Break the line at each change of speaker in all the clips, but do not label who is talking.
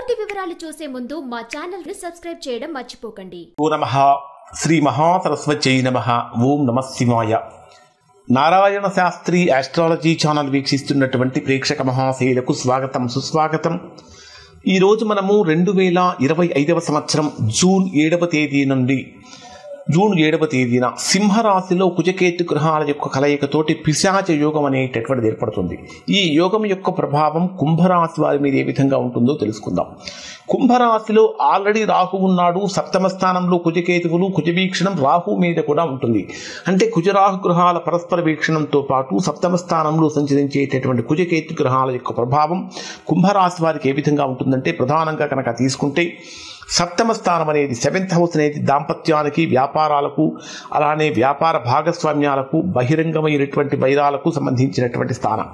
పూర్తి వివరాలు చూసే ముందు మా ఛానల్ ని సబ్స్క్రైబ్ చేయడం మర్చిపోకండి.
ఓ నమః శ్రీ మహాసరస్వత్యై నమః. ఓం నమః శివాయ. నారాయణ శాస్త్రి ఆస్ట్రాలజీ ఛానల్ వీక్షిస్తున్నటువంటి ప్రేక్షక మహాశయులకు స్వాగతం, సుస్వాగతం. ఈరోజు మనము 2025 సంవత్సరం జూన్ 7వ తేదీన సింహరాశిలో కుజకేతు గ్రహాల యొక్క కలయికతోటి పిశాచ యోగం అనేటటువంటిది ఏర్పడుతుంది. ఈ యోగం యొక్క ప్రభావం కుంభరాశి వారి మీద ఏ విధంగా ఉంటుందో తెలుసుకుందాం. కుంభరాశిలో ఆల్రెడీ రాహు ఉన్నాడు. సప్తమ స్థానంలో కుజకేతువులు, కుజవీక్షణం రాహు మీద కూడా ఉంటుంది. అంటే కుజరాహు గ్రహాల పరస్పర వీక్షణంతో పాటు సప్తమ స్థానంలో సంచరించేటటువంటి కుజకేతు గ్రహాల యొక్క ప్రభావం కుంభరాశి వారికి ఏ విధంగా ఉంటుందంటే, ప్రధానంగా కనుక తీసుకుంటే సప్తమ స్థానం అనేది 7th హౌస్ అనేది దాంపత్యానికి, వ్యాపారాలకు, అలానే వ్యాపార భాగస్వామ్యాలకు, బహిరంగమైనటువంటి వైరాలకు సంబంధించినటువంటి స్థానం.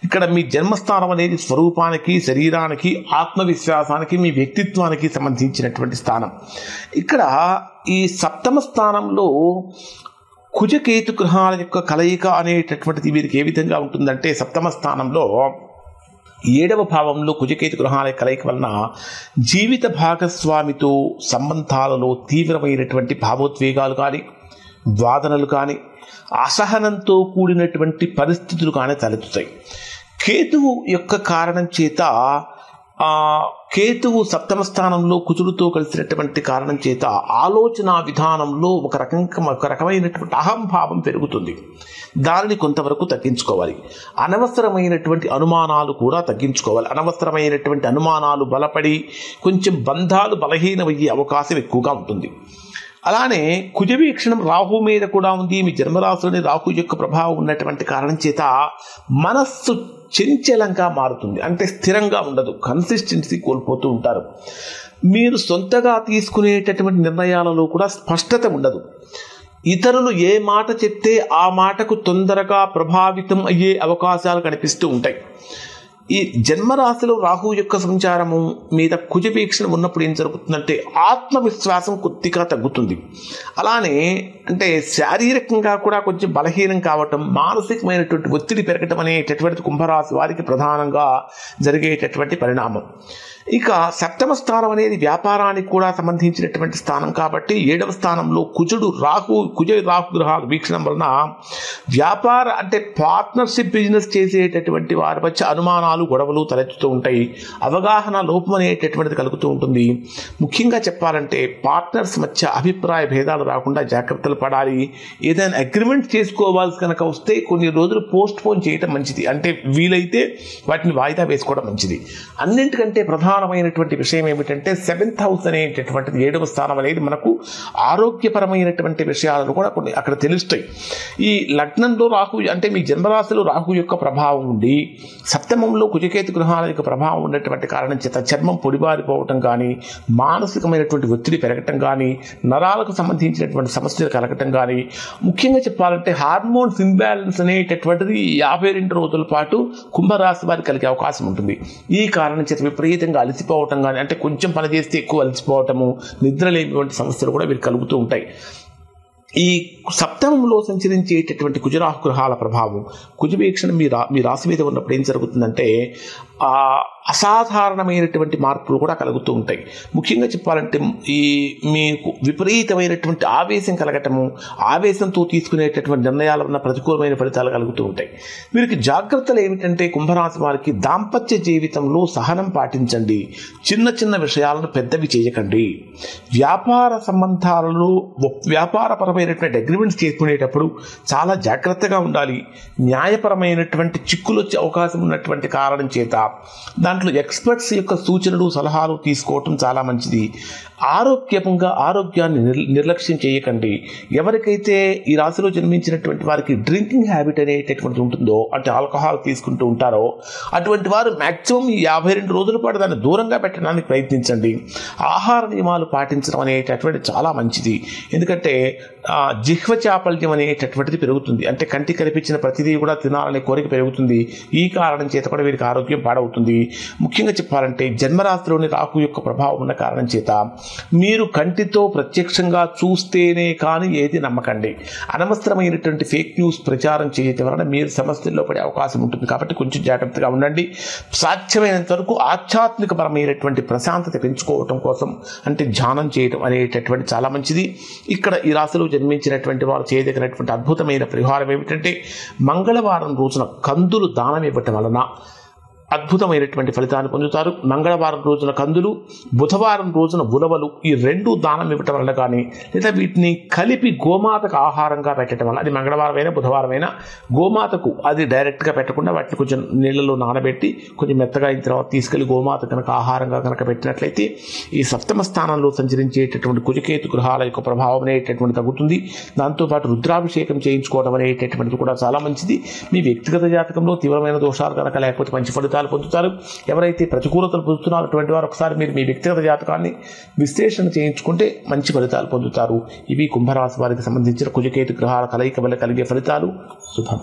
ఇక్కడ మీ జన్మస్థానం అనేది స్వరూపానికి, శరీరానికి, ఆత్మవిశ్వాసానికి, మీ వ్యక్తిత్వానికి సంబంధించినటువంటి స్థానం. ఇక్కడ ఈ సప్తమ స్థానంలో కుజకేతు గ్రహాల యొక్క కలయిక అనేటటువంటిది వీరికి ఏ విధంగా ఉంటుందంటే, సప్తమ స్థానంలో 7వ భావంలో కుజకేతు గ్రహాల కలయిక వలన జీవిత భాగస్వామితో సంబంధాలలో తీవ్రమైనటువంటి భావోద్వేగాలు కానీ, వాదనలు కానీ, అసహనంతో కూడినటువంటి పరిస్థితులు కానీ తలెత్తుతాయి. కేతువు యొక్క కారణం చేత కేతువు సప్తమ స్థానంలో కుజుడితో కలిసినటువంటి కారణం చేత ఆలోచన విధానంలో ఒక రకమైనటువంటి అహంభావం పెరుగుతుంది. దానిని కొంతవరకు తగ్గించుకోవాలి. అనవసరమైనటువంటి అనుమానాలు కూడా తగ్గించుకోవాలి. అనవసరమైనటువంటి అనుమానాలు బలపడి కొంచెం బంధాలు బలహీనమయ్యే అవకాశం ఎక్కువగా ఉంటుంది. అలానే కుజవీక్షణం రాహు మీద కూడా ఉంది. మీ జన్మరాశిలోని రాహు యొక్క ప్రభావం ఉన్నటువంటి కారణం చేత మనస్సు చంచలంగా మారుతుంది. అంటే స్థిరంగా ఉండదు, కన్సిస్టెన్సీ కోల్పోతూ ఉంటారు. మీరు సొంతగా తీసుకునేటటువంటి నిర్ణయాలలో కూడా స్పష్టత ఉండదు. ఇతరులు ఏ మాట చెప్తే ఆ మాటకు తొందరగా ప్రభావితం అయ్యే అవకాశాలు కనిపిస్తూ ఉంటాయి. ఈ జన్మరాశిలో రాహు యొక్క సంచారము మీద కుజవీక్షణ ఉన్నప్పుడు ఏం జరుగుతుందంటే, ఆత్మవిశ్వాసం కొద్దిగా తగ్గుతుంది. అలానే అంటే శారీరకంగా కూడా కొంచెం బలహీనం కావటం, మానసికమైనటువంటి ఒత్తిడి పెరగటం అనేటటువంటి కుంభరాశి వారికి ప్రధానంగా జరిగేటటువంటి పరిణామం. ఇక సప్తమ స్థానం అనేది వ్యాపారానికి కూడా సంబంధించినటువంటి స్థానం కాబట్టి 7వ స్థానంలో కుజ రాహు గ్రహాల వీక్షణం వలన వ్యాపార అంటే పార్ట్నర్షిప్ బిజినెస్ చేసేటటువంటి వారి మధ్య అనుమానాలు, గొడవలు తలెత్తుతూ ఉంటాయి. అవగాహన లోపం అనేటటువంటిది కలుగుతూ ఉంటుంది. ముఖ్యంగా చెప్పాలంటే పార్ట్నర్స్ మధ్య అభిప్రాయ భేదాలు రాకుండా జాగ్రత్తలు పడాలి. ఏదైనా అగ్రిమెంట్ చేసుకోవాల్సి కనుక వస్తే కొన్ని రోజులు పోస్ట్ పోన్ చేయడం మంచిది. అంటే వీలైతే వాటిని వాయిదా వేసుకోవడం మంచిది. అన్నింటికంటే ప్రధానమైనటువంటి విషయం ఏమిటంటే 7th హౌస్ అనేటటువంటిది, 7వ స్థానం అనేది మనకు ఆరోగ్యపరమైనటువంటి విషయాలను కూడా కొన్ని అక్కడ తెలుస్తాయి. ఈ లగ్నంలో రాహు అంటే మీ జన్మరాశిలో రాహు యొక్క ప్రభావం ఉండి సప్తమంలో కుజకేతు గ్రహాల యొక్క ప్రభావం ఉన్నటువంటి కారణం చేత చర్మం పొడిబారిపోవటం కానీ, మానసికమైనటువంటి ఒత్తిడి పెరగటం కానీ, నరాలకు సంబంధించినటువంటి సమస్యలు కలగటం కానీ, ముఖ్యంగా చెప్పాలంటే హార్మోన్స్ ఇంబ్యాలెన్స్ అనేటటువంటిది 52 రోజుల పాటు కుంభరాశి వారికి కలిగే అవకాశం ఉంటుంది. ఈ కారణం చేత విపరీతంగా అలసిపోవటం కానీ, అంటే కొంచెం పని చేస్తే ఎక్కువ అలసిపోవటము, నిద్రలేనిటువంటి సమస్యలు కూడా వీరికి కలుగుతూ ఉంటాయి. ఈ సప్తమంలో సంచరించేటటువంటి కుజరాహు గ్రహాల ప్రభావం, కుజవీక్షణం మీ రాశి మీద ఉన్నప్పుడు ఏం జరుగుతుందంటే అసాధారణమైనటువంటి మార్పులు కూడా కలుగుతూ ఉంటాయి. ముఖ్యంగా చెప్పాలంటే మీకు విపరీతమైనటువంటి ఆవేశం కలగటము, ఆవేశంతో తీసుకునేటటువంటి నిర్ణయాల వల్ల ప్రతికూలమైన ఫలితాలు కలుగుతూ ఉంటాయి. వీరికి జాగ్రత్తలు ఏమిటంటే, కుంభరాశి వారికి దాంపత్య జీవితంలో సహనం పాటించండి. చిన్న చిన్న విషయాలను పెద్దవి చేయకండి. వ్యాపార సంబంధాలలో వ్యాపారపరమైనటువంటి అగ్రిమెంట్స్ చేసుకునేటప్పుడు చాలా జాగ్రత్తగా ఉండాలి. న్యాయపరమైనటువంటి చిక్కులు వచ్చే అవకాశం ఉన్నటువంటి కారణం చేత దాంట్లో ఎక్స్పర్ట్స్ యొక్క సూచనలు, సలహాలు తీసుకోవటం చాలా మంచిది. ఆరోగ్యాన్ని నిర్లక్ష్యం చేయకండి. ఎవరికైతే ఈ రాశిలో జన్మించినటువంటి వారికి డ్రింకింగ్ హ్యాబిట్ అనేటటువంటి ఉంటుందో, అంటే ఆల్కహాల్ తీసుకుంటూ ఉంటారో, అటువంటి వారు మ్యాక్సిమం 52 రోజుల పాటు దాన్ని దూరంగా పెట్టడానికి ప్రయత్నించండి. ఆహార నియమాలు పాటించడం అనేటటువంటి చాలా మంచిది. ఎందుకంటే జిహ్వ చాపల్యం అనేటటువంటిది పెరుగుతుంది. అంటే కంటికి కనిపించిన ప్రతిదీ కూడా తినాలనే కోరిక పెరుగుతుంది. ఈ కారణం చేత కూడా వీరికి ఆరోగ్యం పాడవుతుంది. ముఖ్యంగా చెప్పాలంటే జన్మరాశిలోని రాహు యొక్క ప్రభావం ఉన్న కారణం చేత మీరు కంటితో ప్రత్యక్షంగా చూస్తేనే కానీ ఏది నమ్మకండి. అనవసరమైనటువంటి ఫేక్ న్యూస్ ప్రచారం చేయటం వలన మీరు సమస్యల్లో పడే అవకాశం ఉంటుంది. కాబట్టి కొంచెం జాగ్రత్తగా ఉండండి. సాధ్యమైనంత వరకు ఆధ్యాత్మికపరమైనటువంటి ప్రశాంతత పెంచుకోవటం కోసం అంటే ధ్యానం చేయడం అనేటటువంటి చాలా మంచిది. ఇక్కడ ఈ రాశిలో జన్మించినటువంటి వారు చేయదగినటువంటి అద్భుతమైన పరిహారం ఏమిటంటే మంగళవారం రోజున కందులు దానం ఇవ్వటం వలన అద్భుతమైనటువంటి ఫలితాన్ని పొందుతారు. మంగళవారం రోజున కందులు, బుధవారం రోజున ఉలవలు ఈ రెండు దానం ఇవ్వటం వల్ల కానీ లేదా వీటిని కలిపి గోమాతకు ఆహారంగా పెట్టడం వల్ల, అది మంగళవారమైనా బుధవారమైనా గోమాతకు అది డైరెక్ట్గా పెట్టకుండా వాటిని కొంచెం నీళ్ళలో నానబెట్టి కొంచెం మెత్తగా అయిన తర్వాత తీసుకెళ్లి గోమాత కనుక ఆహారంగా కనుక పెట్టినట్లయితే ఈ సప్తమ స్థానంలో సంచరించేటటువంటి కుజకేతు గ్రహాల యొక్క ప్రభావం అనేటటువంటి తగ్గుతుంది. దాంతోపాటు రుద్రాభిషేకం చేయించుకోవడం అనేటటువంటిది కూడా చాలా మంచిది. మీ వ్యక్తిగత జాతకంలో తీవ్రమైన దోషాలు కనుక లేకపోతే మంచి ఫలితాలు పొందుతారు. ఎవరైతే ప్రతికూలతలు పొందుతున్నారో అటువంటి వారు ఒకసారి మీరు మీ వ్యక్తిగత జాతకాన్ని విశ్లేషణ చేయించుకుంటే మంచి ఫలితాలు పొందుతారు. ఇవి కుంభరాశి వారికి సంబంధించిన కుజకేతు గ్రహాల కలయిక వల్ల కలిగే ఫలితాలు. శుభం.